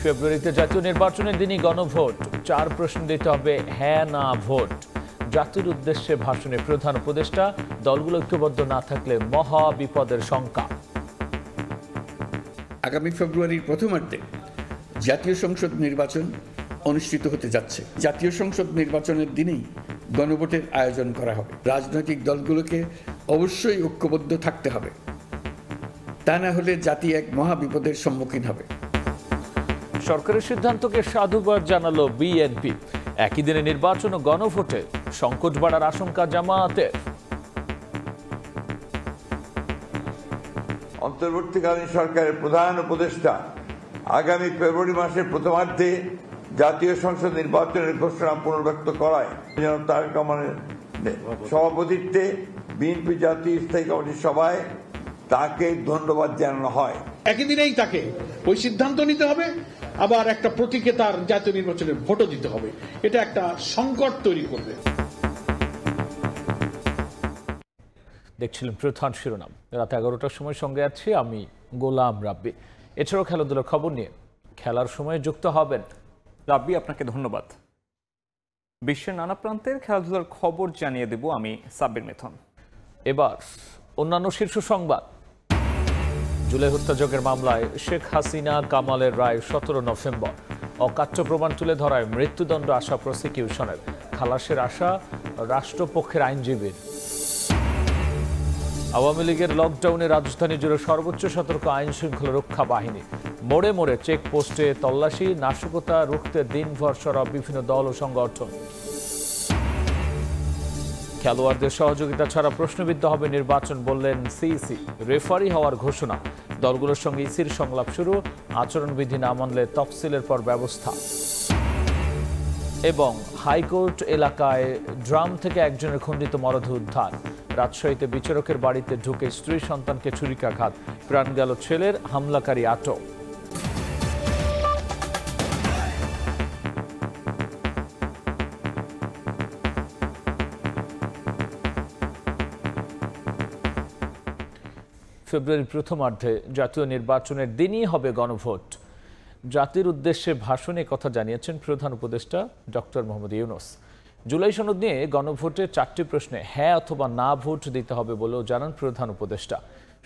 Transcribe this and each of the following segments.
ফেব্রুয়ারিতে জাতীয় নির্বাচনের দিনই গণভোট, 4 প্রশ্ন দিতে হবে হ্যাঁ না ভোট। জাতির উদ্দেশ্যে ভাষণে প্রধান উপদেষ্টা, দলগুলো ঐক্যবদ্ধ না থাকলে মহা বিপদের শঙ্কা। আগামী ফেব্রুয়ারির প্রথমার্ধে জাতীয় সংসদ নির্বাচন অনুষ্ঠিত হতে যাচ্ছে। জাতীয় সংসদ নির্বাচনের দিনেই গণভোটের আয়োজন করা হবে। রাজনৈতিক দলগুলোকে অবশ্যই ঐক্যবদ্ধ থাকতে হবে, তা না হলে জাতি এক মহা বিপদের সম্মুখীন হবে। সরকারের সিদ্ধান্তকে সাধুবাদ জানালো বিএনপি। একই দিনে নির্বাচন ও গণভোটে সংকট বাড়ার আশঙ্কা জামায়াতের। অন্তর্বর্তীকালীন সরকারের প্রধান উপদেষ্টা আগামী ফেব্রুয়ারি মাসের প্রথমার্ধে জাতীয় সংসদ নির্বাচনের ঘোষণা পুনর্ব্যক্ত করায় যেন তারেক রহমানের সভাপতিত্বে বিএনপি জাতীয় স্থায়ী কমিটির সভায় তাকে ধন্যবাদ জানানো হয়। একই দিনেই তাকে ওই সিদ্ধান্ত নিতে হবে, আবার একটা প্রতীকে তার জাতীয় নির্বাচনের ভোটও দিতে হবে। এটা একটা সংকট তৈরি করবে। দেখছিলেন প্রধান শিরোনাম। রাত 11টার সময় সঙ্গে আছি আমি গোলাম রাব্বি। এছাড়াও খেলাধুলার খবর নিয়ে খেলার সময় যুক্ত হবেন রাব্বি। আপনাকে ধন্যবাদ। বিশ্বের নানা প্রান্তের খেলাধুলার খবর জানিয়ে দেব আমি সাব্বির মিথুন। এবার অন্যান্য শীর্ষ সংবাদ। জুলাই হত্যাযজ্ঞের মামলায় শেখ হাসিনা কামালের রায় 17 নভেম্বর। অকাট্য প্রমাণ তুলে ধরায় মৃত্যুদণ্ড আশা প্রসিকিউশনের, খালাসের আশা রাষ্ট্রপক্ষের আইনজীবীর। আওয়ামী লীগের লকডাউনে রাজধানী জুড়ে সর্বোচ্চ সতর্ক আইন শৃঙ্খলা রক্ষা বাহিনী। মোড়ে মোড়ে চেকপোস্টে তল্লাশি, নাশকতা রুখতে দিনভর সরব বিভিন্ন দল ও সংগঠন। খেলোয়াড়দের সহযোগিতা ছাড়া প্রশ্নবিদ্ধ হবে নির্বাচন, বললেন সিইসি। রেফারি হওয়ার ঘোষণা, দলগুলোর সঙ্গে ইসির সংলাপ শুরু, আচরণবিধি না মানলে তফসিলের পর ব্যবস্থা। এবং হাইকোর্ট এলাকায় ড্রাম থেকে একজনের খণ্ডিত মরদেহ উদ্ধার। রাজশাহীতে বিচারকের বাড়িতে ঢুকে স্ত্রী সন্তানকে ছুরিকাঘাত, প্রাণ গেল ছেলের, হামলাকারী আটক। ফেব্রুয়ারির প্রথমার্ধে জাতীয় নির্বাচনের দিনই হবে গণভোট। জাতির উদ্দেশ্যে ভাষণে কথা জানিয়েছেন প্রধান উপদেষ্টা ডক্টর মোহাম্মদ ইউনূস। জুলাই সনদ নিয়ে গণভোটে 4টি প্রশ্নে হ্যাঁ অথবা না ভোট দিতে হবে বলেও জানান প্রধান উপদেষ্টা।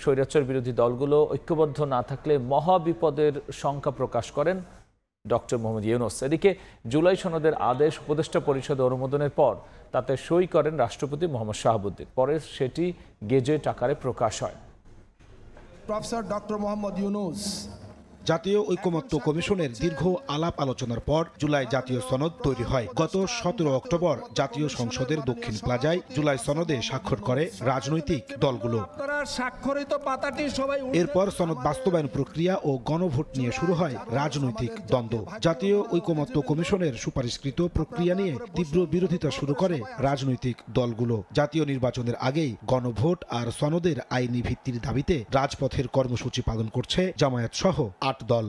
স্বৈরাচার বিরোধী দলগুলো ঐক্যবদ্ধ না থাকলে মহা বিপদের শঙ্কা প্রকাশ করেন ডক্টর মোহাম্মদ ইউনূস। এদিকে জুলাই সনদের আদেশ উপদেষ্টা পরিষদে অনুমোদনের পর তাতে সই করেন রাষ্ট্রপতি মোহাম্মদ শাহাবুদ্দিন। পরে সেটি গেজেট আকারে প্রকাশ হয়। Professor doctor Mohammad Yunus. জাতীয় ঐকমত্য কমিশনের দীর্ঘ আলাপ আলোচনার পর জুলাই জাতীয় সনদ তৈরি হয়। গত 17 অক্টোবর জাতীয় সংসদের দক্ষিণ প্লাজায় জুলাই সনদে স্বাক্ষর করে রাজনৈতিক দলগুলো। এরপর সনদ বাস্তবায়ন প্রক্রিয়া ও গণভোট নিয়ে শুরু হয় রাজনৈতিক দ্বন্দ্ব। জাতীয় ঐকমত্য কমিশনের সুপারিশকৃত প্রক্রিয়া নিয়ে তীব্র বিরোধিতা শুরু করে রাজনৈতিক দলগুলো। জাতীয় নির্বাচনের আগেই গণভোট আর সনদের আইনি ভিত্তির দাবিতে রাজপথের কর্মসূচি পালন করছে জামায়াত সহ 8 দল।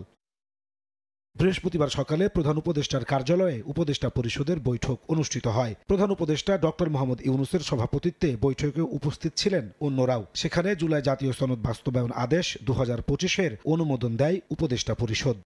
বৃহস্পতিবার সকালে প্রধান উপদেষ্টার কার্যালয়ে উপদেষ্টা পরিষদের বৈঠক অনুষ্ঠিত হয়। প্রধান উপদেষ্টা ডক্টর মোহাম্মদ ইউনূসের সভাপতিত্বে বৈঠকে উপস্থিত ছিলেন অন্যরাও। সেখানে জুলাই জাতীয় সনদ বাস্তবায়ন আদেশ 2025-এর অনুমোদন দেয় উপদেষ্টা পরিষদ।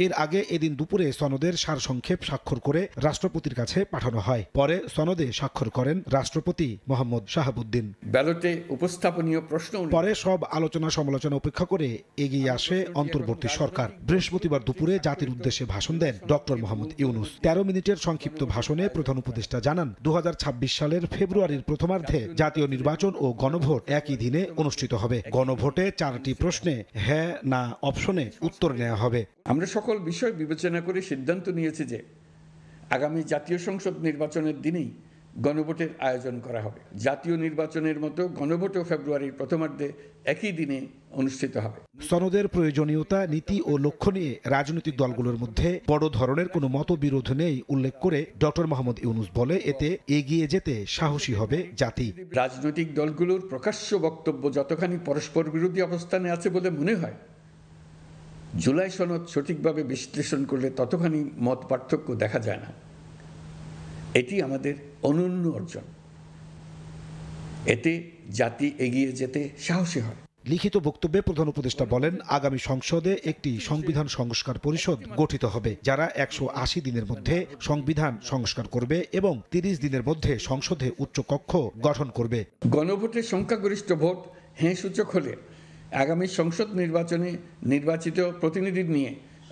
এর আগে এদিন দুপুরে সনদের সারসংক্ষেপ স্বাক্ষর করে রাষ্ট্রপতির কাছে পাঠানো হয়। পরে সনদে স্বাক্ষর করেন রাষ্ট্রপতি মোহাম্মদ শাহাবুদ্দিন। ব্যালটে উপস্থাপনীয় প্রশ্ন পরে সব আলোচনা সমালোচনা উপেক্ষা করে এগিয়ে আসে অন্তর্বর্তী সরকার। বৃহস্পতিবার দুপুরে জাতির উদ্দেশ্যে ভাষণ দেন ডক্টর মোহাম্মদ ইউনূস। 13 মিনিটের সংক্ষিপ্ত ভাষণে প্রধান উপদেষ্টা জানান 2026 সালের ফেব্রুয়ারির প্রথমার্ধে জাতীয় নির্বাচন ও গণভোট একই দিনে অনুষ্ঠিত হবে। গণভোটে 4টি প্রশ্নে হ্যাঁ না অপশনে উত্তর নেওয়া হবে। আমরা সকল বিষয় বিবেচনা করে সিদ্ধান্ত নিয়েছি যে আগামী জাতীয় সংসদ নির্বাচনের দিনেই গণভোটের আয়োজন করা হবে। জাতীয় নির্বাচনের মতো গণভোটও ফেব্রুয়ারির প্রথমার্ধে একই দিনে অনুষ্ঠিত হবে। সনদের প্রয়োজনীয়তা, নীতি ও লক্ষ্য নিয়ে রাজনৈতিক দলগুলোর মধ্যে বড় ধরনের কোনো মতবিরোধ নেই উল্লেখ করে ডক্টর মোহাম্মদ ইউনূস বলে, এতে এগিয়ে যেতে সাহসী হবে জাতি। রাজনৈতিক দলগুলোর প্রকাশ্য বক্তব্য যতখানি পরস্পর বিরোধী অবস্থানে আছে বলে মনে হয়, জুলাই সনদ সঠিকভাবে বিশ্লেষণ করলে ততখানি মত পার্থক্য দেখা যায় না। এটি আমাদের অনন্য অর্জন। এতে জাতি এগিয়ে যেতে সাহসী হয়। লিখিত বক্তব্যে প্রধান উপদেষ্টা বলেন, আগামী সংসদে একটি সংবিধান সংস্কার পরিষদ গঠিত হবে, যারা 180 দিনের মধ্যে সংবিধান সংস্কার করবে এবং 30 দিনের মধ্যে সংসদে উচ্চকক্ষ গঠন করবে। গণভোটের সংখ্যাগরিষ্ঠ ভোট হ্যাঁ সূচক হলে আগামী সংসদ নির্বাচনে নির্বাচিত প্রতিনিধি নিয়ে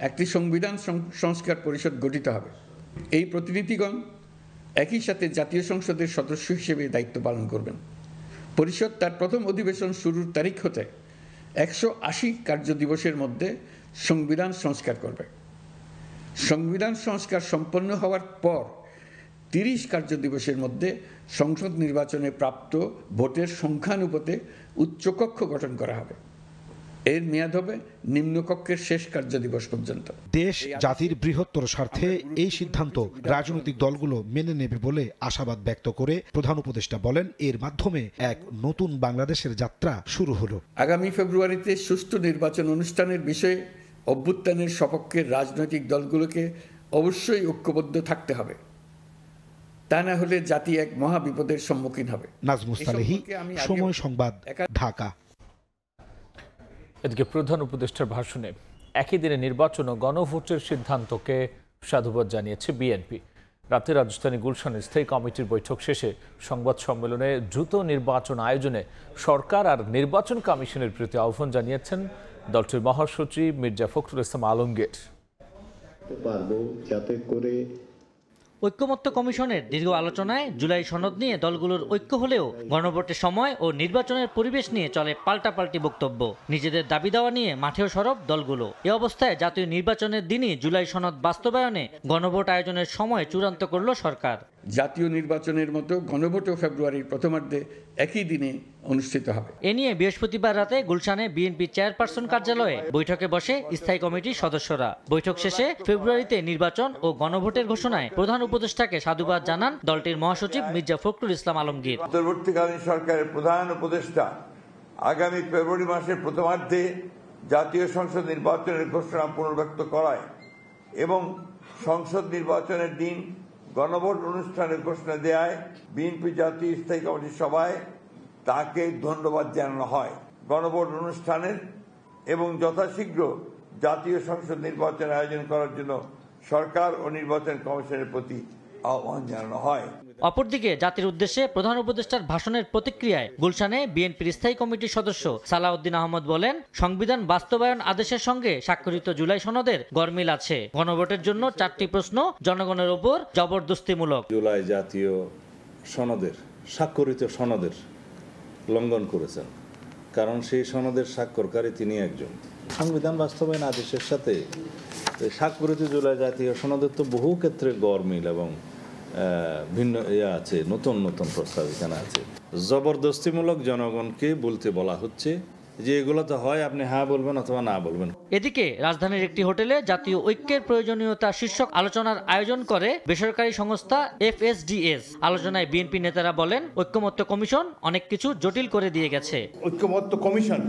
একটি সংবিধান সংস্কার পরিষদ গঠিত হবে। এই প্রতিনিধিগণ একই সাথে জাতীয় সংসদের সদস্য হিসেবে দায়িত্ব পালন করবেন। পরিষদ তার প্রথম অধিবেশন শুরুর তারিখ হতে 180 কার্যদিবসের মধ্যে সংবিধান সংস্কার করবে। সংবিধান সংস্কার সম্পন্ন হওয়ার পর 30 কার্যদিবসের মধ্যে সংসদ নির্বাচনে প্রাপ্ত ভোটের সংখ্যানুপাতে উচ্চকক্ষ গঠন করা হবে। এর মেয়াদ হবে নিম্নকক্ষের শেষ কার্যদিবস পর্যন্ত। দেশ জাতির বৃহত্তর স্বার্থে এই সিদ্ধান্ত রাজনৈতিক দলগুলো মেনে নেবে বলে আশাবাদ ব্যক্ত করে প্রধান উপদেষ্টা বলেন, এর মাধ্যমে এক নতুন বাংলাদেশের যাত্রা শুরু হলো। আগামী ফেব্রুয়ারিতে সুষ্ঠু নির্বাচন অনুষ্ঠানের বিষয়ে অভ্যুত্থানের সপক্ষের রাজনৈতিক দলগুলোকে অবশ্যই ঐক্যবদ্ধ থাকতে হবে, তা না হলে জাতি এক মহা বিপদের সম্মুখীন হবে। নাজমুস সালেহী, সময় সংবাদ, ঢাকা। এদিকে প্রধান উপদেষ্টার ভাষণে একই দিনে নির্বাচন ও গণভোটের সিদ্ধান্তকে সাধুবাদ জানিয়েছে বিএনপি। রাতে রাজধানী গুলশানে স্থায়ী কমিটির বৈঠক শেষে সংবাদ সম্মেলনে দ্রুত নির্বাচন আয়োজনে সরকার আর নির্বাচন কমিশনের প্রতি আহ্বান জানিয়েছেন দলটির মহাসচিব মির্জা ফখরুল ইসলাম আলমগীর। ঐক্যমত্য কমিশনের দীর্ঘ আলোচনায় জুলাই সনদ নিয়ে দলগুলোর ঐক্য হলেও গণভোটের সময় ও নির্বাচনের পরিবেশ নিয়ে চলে পাল্টাপাল্টি বক্তব্য। নিজেদের দাবি দেওয়া নিয়ে মাঠেও সরব দলগুলো। এ অবস্থায় জাতীয় নির্বাচনের দিনই জুলাই সনদ বাস্তবায়নে গণভোট আয়োজনের সময় চূড়ান্ত করল সরকার। জাতীয় নির্বাচনের মতো গণভোটও ফেব্রুয়ারির প্রথমার্ধে একই দিনে অনুষ্ঠিত হবে। এ নিয়ে বৃহস্পতিবার রাতে গুলশানে বিএনপি চেয়ারপারসন কার্যালয়ে বৈঠকে বসে স্থায়ী কমিটির সদস্যরা। বৈঠক শেষে ফেব্রুয়ারিতে নির্বাচন ও গণভোটের ঘোষণায় প্রধান উপদেষ্টাকে সাধুবাদ জানান দলটির মহাসচিব মির্জা ফখরুল ইসলাম আলমগীর। অন্তর্বর্তীকালীন সরকারের প্রধান উপদেষ্টা আগামী ফেব্রুয়ারি মাসের প্রথমার্ধে জাতীয় সংসদ নির্বাচনের ঘোষণা পুনর্ব্যক্ত করায় এবং সংসদ নির্বাচনের দিন গণভোট অনুষ্ঠানের ঘোষণা দেয় বিএনপি জাতীয় স্থায়ী কমিটির সভায় তাকে ধন্যবাদ জানানো হয়। গণভোট অনুষ্ঠানের এবং যথাশীঘ্র জাতীয় সংসদ নির্বাচন আয়োজন করার জন্য সরকার ও নির্বাচন কমিশনের প্রতি আহ্বান জানানো হয়। অপরদিকে জাতির উদ্দেশ্যে প্রধান উপদেষ্টার ভাষণের প্রতিক্রিয়ায় গুলশানে বিএনপির স্থায়ী কমিটির সদস্য সালাউদ্দিন আহমদ বলেন, সংবিধান বাস্তবায়ন আদেশের সঙ্গে স্বাক্ষরিত জুলাই সনদের গরমিল আছে। গণভোটের জন্য 4টি প্রশ্ন জনগণের ওপর জবরদস্তিমূলক। জুলাই জাতীয় সনদের স্বাক্ষরিত সনদের লঙ্ঘন করেছেন, কারণ সেই সনদের স্বাক্ষরকারী তিনি একজন। সংবিধান বাস্তবায়ন আদেশের সাথে স্বাক্ষরিত জুলাই জাতীয় সনদের তো বহু ক্ষেত্রে গরমিল এবং ভিন্ন আছে, নতুন নতুন প্রস্তাব এখানে আছে। জবরদস্তিমূলক জনগণকে বলতে বলা হচ্ছে যে এগুলো তো হয় আপনি হ্যাঁ বলবেন অথবা না বলবেন। এদিকে রাজধানীর একটি হোটেলে জাতীয় ঐক্যের প্রয়োজনীয়তা শীর্ষক আলোচনার আয়োজন করে বেসরকারি সংস্থা FSDS। আলোচনায় বিএনপি নেতারা বলেন, ঐক্যমত্য কমিশন অনেক কিছু জটিল করে দিয়ে গেছে। ঐক্যমত্য কমিশন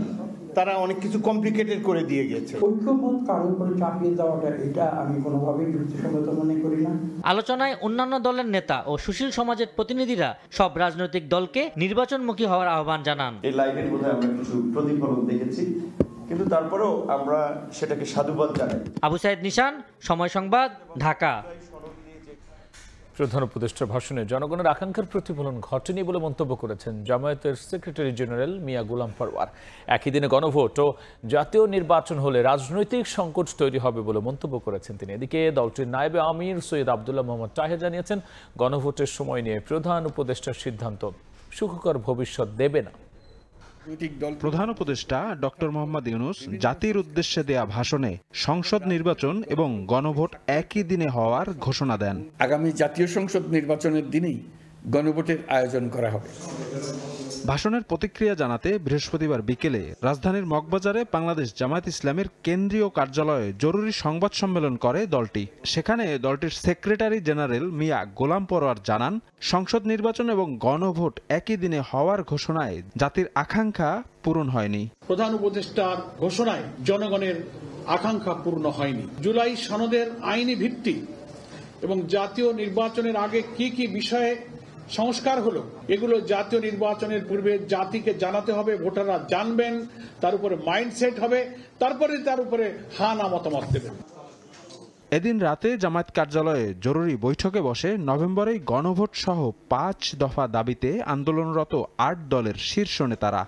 তারা অনেক কিছু কমপ্লিকেটেড করে দিয়ে গেছে। ঐক্যমত কারোর উপরে চাপিয়ে দেওয়াটা এটা আমি কোনোভাবেই যুক্তিসঙ্গত মনে করি না। আলোচনায় অন্যান্য দলের নেতা ও সুশীল সমাজের প্রতিনিধিরা সব রাজনৈতিক দলকে নির্বাচনমুখী হওয়ার আহ্বান জানান। এই লাইনের বোধহয় আমরা কিছু প্রতিফলন দেখেছি, কিন্তু তারপরেও আমরা সেটাকে সাধুবাদ জানাই। আবু সাইদ নিশান, সময় সংবাদ, ঢাকা। প্রধান উপদেষ্টার ভাষণে জনগণের আকাঙ্ক্ষার প্রতিফলন ঘটেনি বলে মন্তব্য করেছেন জামায়াতের সেক্রেটারি জেনারেল মিয়া গোলাম পরওয়ার। একই দিনে গণভোট ও জাতীয় নির্বাচন হলে রাজনৈতিক সংকট তৈরি হবে বলে মন্তব্য করেছেন তিনি। এদিকে দলটির নায়েবে আমির সৈয়দ আব্দুল্লাহ মোহাম্মদ তাহের জানিয়েছেন, গণভোটের সময় নিয়ে প্রধান উপদেষ্টার সিদ্ধান্ত সুখকর ভবিষ্যৎ দেবে না। প্রধান উপদেষ্টা ডক্টর মোহাম্মদ ইউনূস জাতির উদ্দেশ্যে দেয়া ভাষণে সংসদ নির্বাচন এবং গণভোট একই দিনে হওয়ার ঘোষণা দেন। আগামী জাতীয় সংসদ নির্বাচনের দিনেই গণভোটের আয়োজন করা হবে। ভাষণের প্রতিক্রিয়া জানাতে বৃহস্পতিবার বিকেলে রাজধানীর মগবাজারে বাংলাদেশ জামায়াত ইসলামের কেন্দ্রীয় কার্যালয়ে জরুরি সংবাদ সম্মেলন করে দলটি। সেখানে দলটির সেক্রেটারি জেনারেল মিয়া গোলাম পরওয়ার জানান, সংসদ নির্বাচন এবং গণভোট একই দিনে হওয়ার ঘোষণায় জাতির আকাঙ্ক্ষা পূরণ হয়নি। প্রধান উপদেষ্টার ঘোষণায় জনগণের আকাঙ্ক্ষা পূর্ণ হয়নি। জুলাই সনদের আইনি ভিত্তি এবং জাতীয় নির্বাচনের আগে কি কি বিষয়ে সংস্কার হলো এগুলো জাতীয় নির্বাচনের পূর্বে জাতিকে জানাতে হবে, ভোটাররা জানবেন, তার উপরে মাইন্ডসেট হবে, তারপরে তার উপরে হা না মতামত দেবেন। এদিন রাতে জামায়াত কার্যালয়ে জরুরি বৈঠকে বসে নভেম্বরেই গণভোট সহ 5 দফা দাবিতে আন্দোলনরত 8 দলের শীর্ষ নেতারা।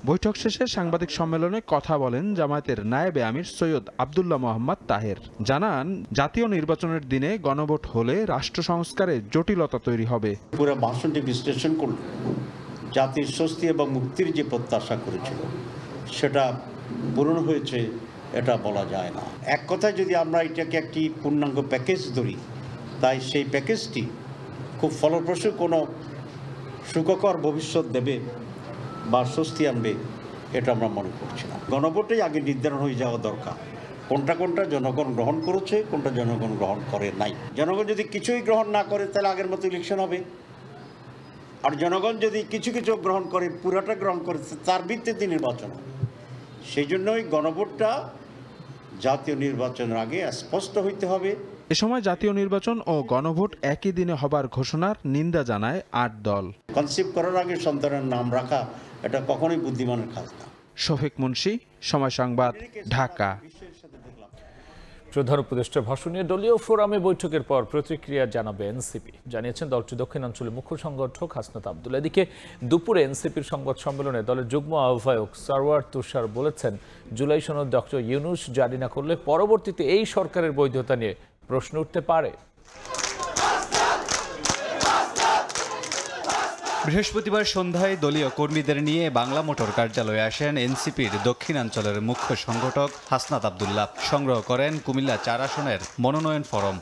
বৈঠক শেষে সাংবাদিক সম্মেলনে কথা বলেন জামায়াতের নায়েবে আমির সৈয়দ আব্দুল্লাহ মোহাম্মদ তাহের। জানান, জাতীয় নির্বাচনের দিনে গণভোট হলে রাষ্ট্র সংস্কারে জটিলতা তৈরি হবে। পুরো ভাষণটি বিশ্লেষণ করলে জাতির স্বস্তি এবং মুক্তির যে প্রত্যাশা করেছিল সেটা পূরণ হয়েছে এটা বলা যায় না। এক কথায় যদি আমরা এটাকে একটি পূর্ণাঙ্গ প্যাকেজ ধরি, তাই সেই প্যাকেজটি খুব ফলপ্রসূ কোনো সুখকর ভবিষ্যৎ দেবে বা স্বস্তি আনবে এটা আমরা মনে করছি না। গণভোটেই আগে নির্ধারণ হয়ে যাওয়া দরকার কোনটা জনগণ গ্রহণ করেছে, কোনটা জনগণ গ্রহণ করে নাই। জনগণ যদি কিছুই গ্রহণ না করে তাহলে আগের মতো ইলেকশন হবে, আর জনগণ যদি কিছু কিছু গ্রহণ করে, পুরাটা গ্রহণ করে, তার ভিত্তিতে নির্বাচন হবে। সেই জন্যই গণভোটটা জাতীয় নির্বাচনের আগে স্পষ্ট হইতে হবে। এ সময় জাতীয় নির্বাচন ও গণভোট একই দিনে হবার ঘোষণার নিন্দা জানায় 8 দল। কনসেপ্ট করার আগে সন্তানের নাম রাখা এটা কখনোই বুদ্ধিমানের কাজ না। শফিক মুন্সি, সময় সংবাদ, ঢাকা। প্রধান উপদেষ্টার ভাষণ নিয়ে দলীয় ফোরামে বৈঠকের পর প্রতিক্রিয়া জানাবে এনসিপি, জানিয়েছেন দলটির দক্ষিণাঞ্চলের মুখ্য সংগঠক হাসনাত আব্দুল্লাহ। এদিকে দুপুরে এনসিপির সংবাদ সম্মেলনে দলের যুগ্ম আহ্বায়ক সারওয়ার তুষার বলেছেন, জুলাই সনদ ডক্টর ইউনূস জারি না করলে পরবর্তীতে এই সরকারের বৈধতা নিয়ে প্রশ্ন উঠতে পারে। বৃহস্পতিবার সন্ধ্যায় দলীয় কর্মীদের নিয়ে বাংলা মোটর কার্যালয়ে আসেন এনসিপির দক্ষিণাঞ্চলের মুখ্য সংগঠক হাসনাত আব্দুল্লাহ। সংগ্রহ করেন কুমিল্লা 4 আসনের মনোনয়ন ফরম।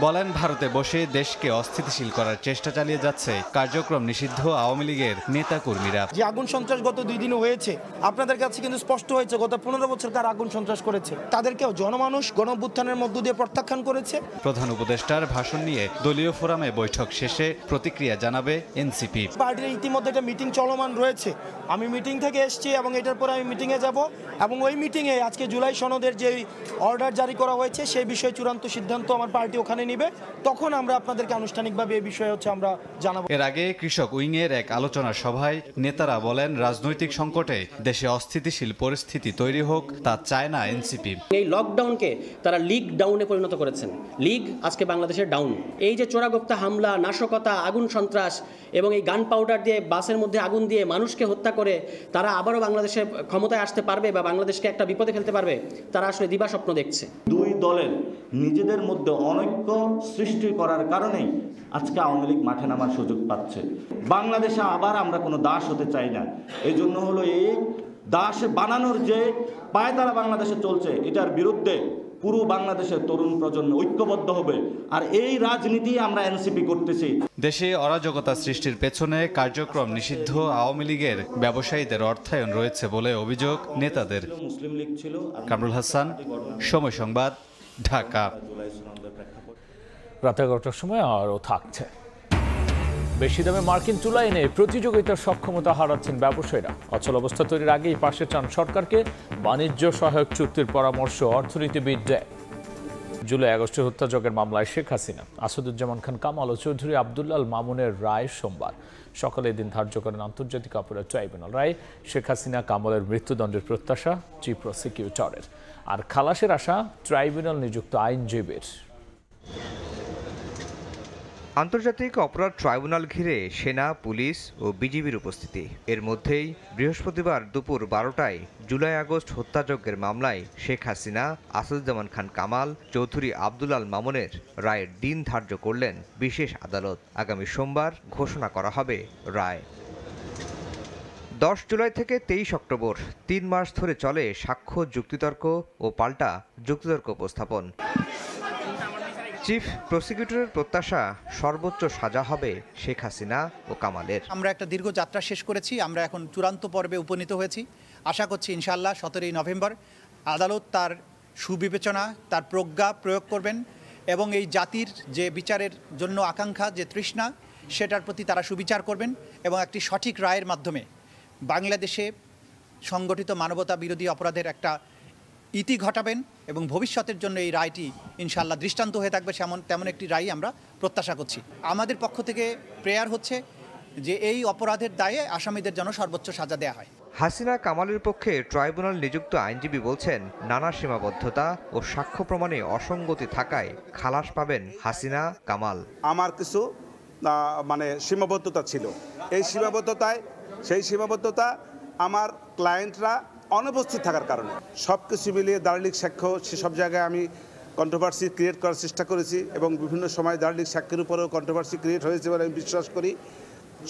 বলেন, ভারতে বসে দেশকে অস্থিতিশীল করার চেষ্টা চালিয়ে যাচ্ছে কার্যক্রম নিষিদ্ধ আওয়ামী লীগের নেতা কর্মীরা। যে আগুন সন্ত্রাস গত 2 দিনে হয়েছে, আপনাদের কাছে কিন্তু স্পষ্ট হয়েছে গত 15 বছর কার আগুন সন্ত্রাস করেছে, তাদেরকেও জনমানুষ গণঅভ্যুত্থানের মধ্য দিয়ে প্রত্যাখ্যান করেছে। প্রধান উপদেষ্টার ভাষণ নিয়ে দলীয় ফোরামে বৈঠক শেষে প্রতিক্রিয়া জানাবে এনসিপি। পার্টির ইতিমধ্যে একটা মিটিং চলমান রয়েছে, আমি মিটিং থেকে এসেছি এবং এটার পরে আমি মিটিংয়ে যাব এবং ওই মিটিংয়ে আজকে জুলাই সনদের যে অর্ডার জারি করা হয়েছে সেই বিষয়ে চূড়ান্ত সিদ্ধান্ত আমার পার্টি ওখানে নিবে, তখন আমরা আপনাদেরকে আনুষ্ঠানিকভাবে এই বিষয়ে আমরা জানাবো। এর আগে কৃষক উইংয়ের এক আলোচনা সভায় নেতারা বলেন, রাজনৈতিক সংকটে দেশে অস্থিতিশীল পরিস্থিতি তৈরি হোক তা চায় না এনসিপি। এই লকডাউনকে তারা লিগ ডাউনে পরিণত করেছেন। লিগ আজকে বাংলাদেশের ডাউন। এই যে চোরাগোপ্তা হামলা, নাশকতা, আগুন সন্ত্রাস এবং এই গান পাউডার দিয়ে বাসের মধ্যে আগুন দিয়ে মানুষকে হত্যা করে তারা আবারও বাংলাদেশে ক্ষমতায় আসতে পারবে বা বাংলাদেশকে একটা বিপদে ফেলতে পারবে, তারা আসলে দিবা স্বপ্ন দেখছে। দুই দলের নিজেদের মধ্যে অনৈক্য সৃষ্টি করার কারণেই আজকে আওয়ামী লীগ মাঠে নামার সুযোগ পাচ্ছে। বাংলাদেশে আবার আমরা কোনো দাস হতে চাই না। এই জন্য হলো এই দাস বানানোর যে পায়তারা বাংলাদেশে চলছে, এটার বিরুদ্ধে পুরো বাংলাদেশের তরুণ প্রজন্ম ঐক্যবদ্ধ হবে। আর এই রাজনীতি আমরা এনসিপি করতেছি। দেশে অরাজকতা সৃষ্টির পেছনে কার্যক্রম নিষিদ্ধ আওয়ামী লীগের ব্যবসায়ীদের অর্থায়ন রয়েছে বলে অভিযোগ নেতাদের। মুসলিম লীগ ছিল। কামরুল হাসান, সময় সংবাদ, ঢাকা। রাত 11টার সময় আরও থাকছে। বেশি দামে মার্কিন তুলা এনে প্রতিযোগিতার সক্ষমতা হারাচ্ছেন ব্যবসায়ীরা। অচল অবস্থা তৈরির আগেই পাশে চান সরকারকে। বাণিজ্য সহায়ক চুক্তির পরামর্শ অর্থনীতিবিদদের। জুলাই আগস্টে হত্যাযজ্ঞের মামলায় শেখ হাসিনা, আসাদুজ্জামান খান কামাল ও চৌধুরী আব্দুল্লাহ মামুনের রায় সোমবার সকালে দিন ধার্য করেন আন্তর্জাতিক অপরাধ ট্রাইব্যুনাল। রায় শেখ হাসিনা কামালের মৃত্যুদণ্ডের প্রত্যাশা চিফ প্রসিকিউটরের, আর খালাসের আশা ট্রাইব্যুনাল নিযুক্ত আইনজীবীর। আন্তর্জাতিক অপরাধ ট্রাইব্যুনাল ঘিরে সেনা, পুলিশ ও বিজিবির উপস্থিতি। এর মধ্যেই বৃহস্পতিবার দুপুর 12টায় জুলাই আগস্ট হত্যাযজ্ঞের মামলায় শেখ হাসিনা, আসাদুজ্জামান খান কামাল, চৌধুরী আব্দুল্লাহ মামুনের রায়ের দিন ধার্য করলেন বিশেষ আদালত। আগামী সোমবার ঘোষণা করা হবে রায়। 10 জুলাই থেকে 23 অক্টোবর 3 মাস ধরে চলে সাক্ষ্য, যুক্তিতর্ক ও পাল্টা যুক্তিতর্ক উপস্থাপন। চিফ প্রসিকিউটরের প্রত্যাশা সর্বোচ্চ সাজা হবে শেখ হাসিনা ও কামালের। আমরা একটা দীর্ঘ যাত্রা শেষ করেছি, আমরা এখন চূড়ান্ত পর্বে উপনীত হয়েছি। আশা করছি ইনশাআল্লাহ 17 নভেম্বর আদালত তার সুবিবেচনা, তার প্রজ্ঞা প্রয়োগ করবেন এবং এই জাতির যে বিচারের জন্য আকাঙ্ক্ষা, যে তৃষ্ণা, সেটার প্রতি তারা সুবিচার করবেন এবং একটি সঠিক রায়ের মাধ্যমে বাংলাদেশে সংগঠিত মানবতা বিরোধী অপরাধের একটা ইতি ঘটাবেন এবং ভবিষ্যতের জন্য এই রায়টি ইনশাআল্লাহ দৃষ্টান্ত হয়ে থাকবে তেমন একটি রায় আমরা প্রত্যাশা করছি। আমাদের পক্ষ থেকে প্রেয়ার হচ্ছে যে এই অপরাধের দায়ে আসামিদের যেন সর্বোচ্চ সাজা দেওয়া হয়। হাসিনা কামালের পক্ষে ট্রাইব্যুনাল নিযুক্ত আইনজীবী বলছেন, নানা সীমাবদ্ধতা ও সাক্ষ্য প্রমাণে অসঙ্গতি থাকায় খালাস পাবেন হাসিনা কামাল। আমার কিছু সীমাবদ্ধতা ছিল, সেই সীমাবদ্ধতা আমার ক্লায়েন্টরা অনুপস্থিত থাকার কারণে সব কিছু মিলিয়ে দালিলিক সাক্ষ্য সেসব জায়গায় আমি কন্ট্রোভার্সি ক্রিয়েট করার চেষ্টা করেছি এবং বিভিন্ন সময় দালিলিক সাক্ষ্যের উপরেও কন্ট্রোভার্সি ক্রিয়েট হয়েছে বলে আমি বিশ্বাস করি।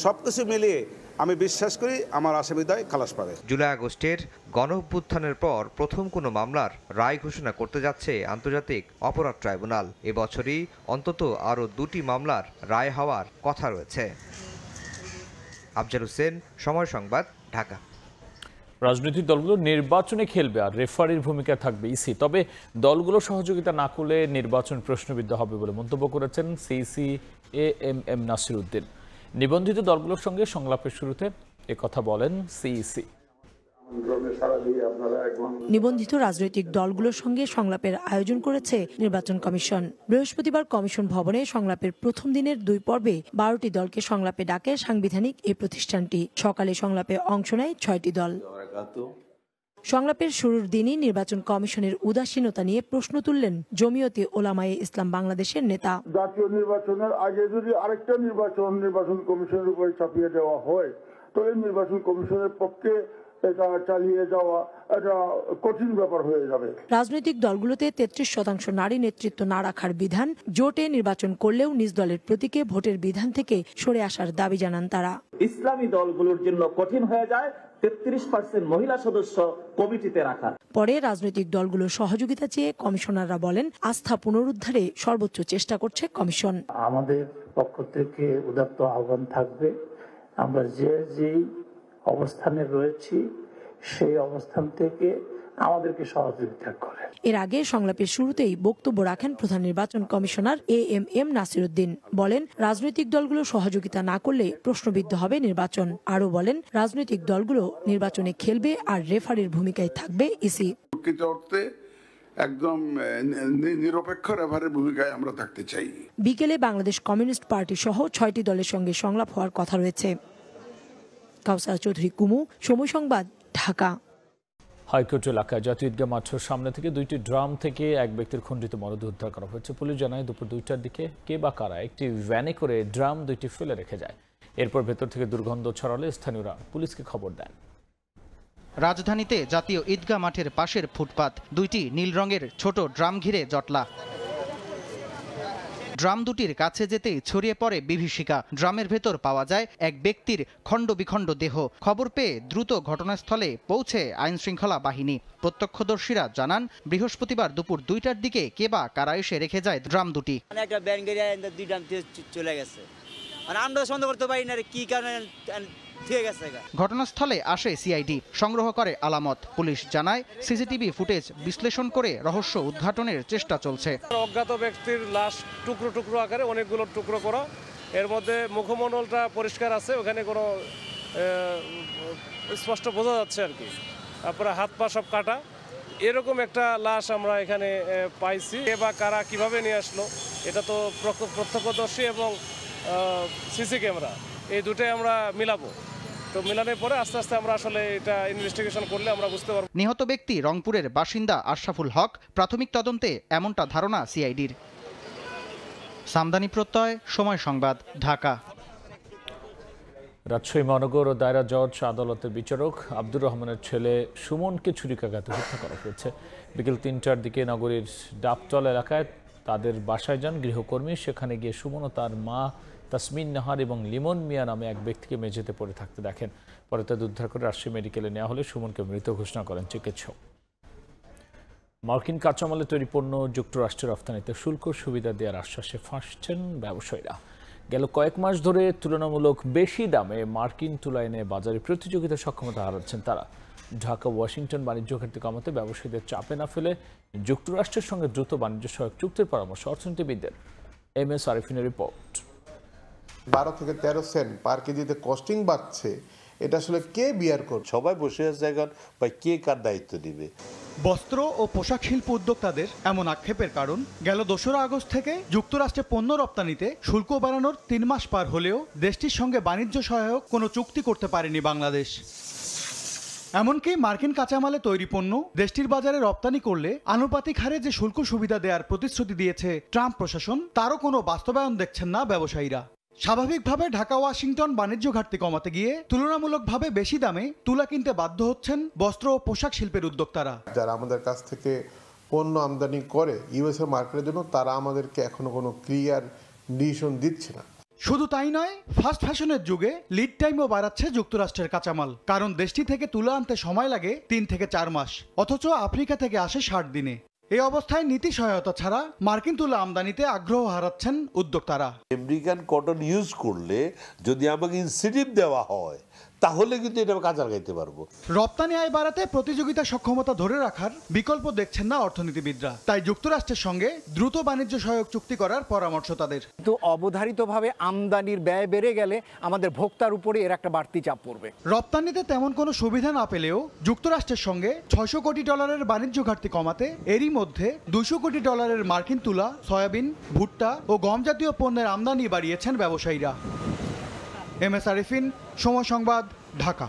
সব কিছু মিলিয়ে আমি বিশ্বাস করি আমার আসামিদ্বয় খালাস পাবে। জুলাই আগস্টের গণঅভ্যুত্থানের পর প্রথম কোনো মামলার রায় ঘোষণা করতে যাচ্ছে আন্তর্জাতিক অপরাধ ট্রাইব্যুনাল। এবছরই অন্তত আরও 2টি মামলার রায় হওয়ার কথা রয়েছে। আফজাল হোসেন, সময় সংবাদ, ঢাকা। রাজনৈতিক দলগুলো নির্বাচনে খেলবে আর রেফারির ভূমিকা থাকবে ইসি, তবে দলগুলো সহযোগিতা না করলে নির্বাচন প্রশ্নবিদ্ধ হবে বলে মন্তব্য করেছেন সিইসি AMM নাসির উদ্দিন। নিবন্ধিত দলগুলোর সঙ্গে সংলাপের শুরুতে একথা বলেন সিইসি। নিবন্ধিত রাজনৈতিক দলগুলোর সঙ্গে সংলাপের আয়োজন করেছে নির্বাচন কমিশন। বৃহস্পতিবার কমিশন ভবনে সংলাপের প্রথম দিনের 2 পর্বে 12টি দলকে সংলাপে ডাকে সাংবিধানিক এই প্রতিষ্ঠানটি। সকালে সংলাপে অংশ নেয় 6টি দল। সংলাপের শুরুর দিনই নির্বাচন কমিশনের উদাসীনতা নিয়ে প্রশ্ন তুললেন জমিয়তে ওলামায়ে ইসলাম বাংলাদেশের নেতা। জাতীয় নির্বাচনের আগে যদি আরেকটা নির্বাচন কমিশনের উপরে চাপিয়ে দেওয়া হয় তো এই নির্বাচন কমিশনের পক্ষে এটা চালিয়ে যাওয়া এটা কঠিন ব্যাপার হয়ে যাবে। রাজনৈতিক দলগুলোতে 33% নারী নেতৃত্ব না রাখার বিধান, জোটে নির্বাচন করলেও নিজ দলের প্রতীকে ভোটের বিধান থেকে সরে আসার দাবি জানান তারা। ইসলামী দলগুলোর জন্য কঠিন হয়ে যায় 33% মহিলা সদস্য কমিটিতে রাখা। পরে রাজনৈতিক দলগুলোর সহযোগিতা চেয়ে কমিশনাররা বলেন, আস্থা পুনরুদ্ধারে সর্বোচ্চ চেষ্টা করছে কমিশন। আমাদের পক্ষ থেকে উদাত্ত আহ্বান থাকবে, আমরা যেই অবস্থানে রয়েছি সেই অবস্থান থেকে আমাদেরকে সহযোগিতা করে। এর আগে সংলাপের শুরুতেই বক্তব্য রাখেন প্রধান নির্বাচন কমিশনার AMM নাসির উদ্দিন। বলেন, রাজনৈতিক দলগুলো সহযোগিতা না করলে প্রশ্নবিদ্ধ হবে নির্বাচন। আরও বলেন, রাজনৈতিক দলগুলো নির্বাচনে খেলবে আর রেফারির ভূমিকায় থাকবে ইসি। একদম নিরপেক্ষ রেফারির ভূমিকায় আমরা থাকতে চাই। বিকেলে বাংলাদেশ কমিউনিস্ট পার্টি সহ 6টি দলের সঙ্গে সংলাপ হওয়ার কথা রয়েছে। কাউসার চৌধুরী কুমু, সময় সংবাদ, ঢাকা। হাইকোর্ট এলাকায় জাতীয় ঈদগাহ মাঠের সামনে থেকে 2টি ড্রাম থেকে এক ব্যক্তির খণ্ডিত মরদেহ উদ্ধার করা হয়েছে। পুলিশ জানায় দুপুর 2টার দিকে কে বা কারা একটি ভ্যানে করে ড্রাম 2টি ফেলে রেখে যায়। এরপর ভেতর থেকে দুর্গন্ধ ছড়ালে স্থানীয়রা পুলিশকে খবর দেন। রাজধানীতে জাতীয় ঈদগাহ মাঠের পাশের ফুটপাত, 2টি নীল রঙের ছোট ড্রাম ঘিরে জটলা। ড্রাম দুটির কাছে যেতেই ছড়িয়ে পড়ে বিভীষিকা। ড্রামের ভেতর পাওয়া যায় এক ব্যক্তির খণ্ড বিখণ্ড দেহ। খবর পেয়ে দ্রুত ঘটনাস্থলে পৌঁছে আইনশৃঙ্খলা বাহিনী। প্রত্যক্ষদর্শীরা জানান, বৃহস্পতিবার দুপুর 2টার দিকে কে বা কারা এসে রেখে যায় ড্রাম দুটি। একটা ব্যান গাড়ি 2 ড্রাম চলে গেছে, আমরা সন্দেহ করতে পারি না কি কারণে। ঘটনাস্থলে আসে সিআইডি, সংগ্রহ করে আলামত। পুলিশ জানায়, সিসিটিভি ফুটেজ বিশ্লেষণ করে রহস্য উদ্ঘাটনের চেষ্টা চলছে। অজ্ঞাত ব্যক্তির লাশ টুকরো টুকরো আকারে অনেকগুলো টুকরো করা, এর মধ্যে মুখমণ্ডলটা পরিষ্কার আছে, ওখানে কোনো স্পষ্ট বোঝা যাচ্ছে আর কি। তারপরে হাত পা সব কাটা, এরকম একটা লাশ আমরা এখানে পাইছি। কে বা কারা কিভাবে নিয়ে আসলো এটা তো প্রত্যক্ষদর্শী এবং সিসি ক্যামেরা এই দুটোই আমরা মিলাবো। তো মিলানোর পরে আস্তে আস্তে আমরা আসলে এটা ইনভেস্টিগেশন করলে আমরা বুঝতে পারব। নিহত ব্যক্তি রংপুরের বাসিন্দা আশরাফুল হক। প্রাথমিক তদন্তে এমনটা ধারণা সিআইডির। সামদানি প্রত্যয়, সময় সংবাদ, ঢাকা। রাজশাহী মহানগর ও দায়রা জজ আদালতের বিচারক আব্দুর রহমানের ছেলে সুমনকে ছুরিকাঘাতে হত্যা করা হয়েছে। বিকেল 3টার দিকে নগরীর ডাবতল এলাকায় তাদের বাসায় যান গৃহকর্মী। সেখানে গিয়ে সুমন ও তার মা তাসমিন নাহার এবং লিমন মিয়া নামে এক ব্যক্তিকে মেঝেতে পড়ে থাকতে দেখেন। পরে তাদের উদ্ধার করে রাজশাহী মেডিকেলে নেওয়া হলে সুমনকে মৃত ঘোষণা করেন চিকিৎসক। মার্কিন কাঁচামালে তৈরি পণ্য যুক্তরাষ্ট্রের রফতানিতে শুল্ক সুবিধা দেওয়ার আশ্বাসে ফাঁসছেন ব্যবসায়ীরা। গেল কয়েক মাস ধরে তুলনামূলক বেশি দামে মার্কিন তুলা এনে বাজারে প্রতিযোগিতার সক্ষমতা হারাচ্ছেন তারা। ঢাকা ওয়াশিংটন বাণিজ্য ঘাটতি কমাতে ব্যবসায়ীদের চাপে না ফেলে যুক্তরাষ্ট্রের সঙ্গে দ্রুত বাণিজ্য সহায়ক চুক্তির পরামর্শ অর্থনীতিবিদদের। MS আরিফিনের report. 12 থেকে 13 সেন্ট পার কেজিতে কস্টিং বাড়ছে, এটা আসলে কে বিয়ার করবে? সবাই বসে আছে জায়গা বা কে কার দায়িত্ব দিবে? বস্ত্র ও পোশাক শিল্প উদ্যোক্তাদের এমন আক্ষেপের কারণ গেল 2রা আগস্ট থেকে যুক্তরাষ্ট্রে পণ্য রপ্তানিতে শুল্ক বাড়ানোর 3 মাস পার হলেও দেশটির সঙ্গে বাণিজ্য সহায়ক কোনো চুক্তি করতে পারেনি বাংলাদেশ। এমনকি মার্কিন কাঁচামালে তৈরি পণ্য দেশটির বাজারে রপ্তানি করলে আনুপাতিক হারে যে শুল্ক সুবিধা দেওয়ার প্রতিশ্রুতি দিয়েছে ট্রাম্প প্রশাসন, তারও কোনো বাস্তবায়ন দেখছেন না ব্যবসায়ীরা। স্বাভাবিকভাবে ঢাকা ওয়াশিংটন বাণিজ্য ঘাটতি কমাতে গিয়ে তুলনামূলকভাবে বেশি দামে তুলা কিনতে বাধ্য হচ্ছেন বস্ত্র ও পোশাক শিল্পের উদ্যোক্তারা। যারা আমাদের কাছ থেকে পণ্য আমদানি করে ইউএসএ মার্কেটের জন্য, তারা আমাদেরকে এখনো কোনো ক্লিয়ার ডিসিশন দিচ্ছে না। শুধু তাই নয়, ফাস্ট ফ্যাশনের যুগে লিড টাইমও বাড়াচ্ছে যুক্তরাষ্ট্রের কাঁচামাল, কারণ দেশটি থেকে তুলা আনতে সময় লাগে 3 থেকে 4 মাস, অথচ আফ্রিকা থেকে আসে 60 দিনে। এই অবস্থায় নীতি সহায়তা ছাড়া মার্কিন তুলা আমদানিতে আগ্রহ হারাচ্ছেন উদ্যোক্তারা। আমেরিকান কটন ইউজ করলে যদি আমাকে ইনসেন্টিভ দেওয়া হয় তাহলে কিন্তু এটা কাজে লাগাইতে পারবো। রপ্তানি আয় বাড়াতে প্রতিযোগিতা সক্ষমতা ধরে রাখার বিকল্প দেখছেন না অর্থনীতিবিদরা, তাই যুক্তরাষ্ট্রের সঙ্গে দ্রুত বাণিজ্য সহায়ক চুক্তি করার পরামর্শ তাদের। কিন্তু অবধারিতভাবে আমদানির ব্যয় বেড়ে গেলে আমাদের ভোক্তার উপরে এর একটা বাড়তি চাপ পড়বে। রপ্তানিতে তেমন কোনো সুবিধা না পেলেও যুক্তরাষ্ট্রের সঙ্গে $600 কোটি বাণিজ্য ঘাটতি কমাতে এরই মধ্যে $200 কোটি মার্কিন তুলা, সয়াবিন, ভুট্টা ও গম জাতীয় পণ্যের আমদানি বাড়িয়েছেন ব্যবসায়ীরা। MS আরিফিন, সময় সংবাদ, ঢাকা।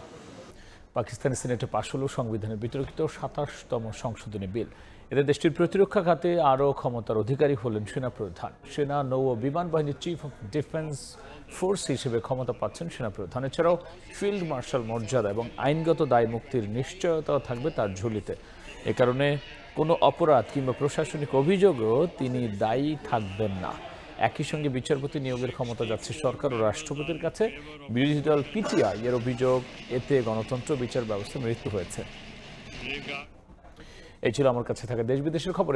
পাকিস্তানি সিনেটে পাশ হল সংবিধানের বিতর্কিত 27তম সংশোধনী বিল। এতে দেশটির প্রতিরক্ষা খাতে আরও ক্ষমতার অধিকারী হলেন সেনাপ্রধান। সেনা, নৌ ও বিমান বাহিনীর চিফ অফ ডিফেন্স ফোর্স হিসেবে ক্ষমতা পাচ্ছেন সেনাপ্রধান। এছাড়াও ফিল্ড মার্শাল মর্যাদা এবং আইনগত দায় মুক্তির নিশ্চয়তা থাকবে তার ঝুলিতে। এ কারণে কোনো অপরাধ কিংবা প্রশাসনিক অভিযোগও তিনি দায়ী থাকবেন না। একই সঙ্গে বিচারপতি নিয়োগের ক্ষমতা যাচ্ছে সরকার ও রাষ্ট্রপতির কাছে। বিরোধী দল পিটিআই এর অভিযোগ, এতে গণতন্ত্র বিচার ব্যবস্থার মৃত্যু হয়েছে। এই ছিল আমার কাছে থাকা দেশ বিদেশের খবর।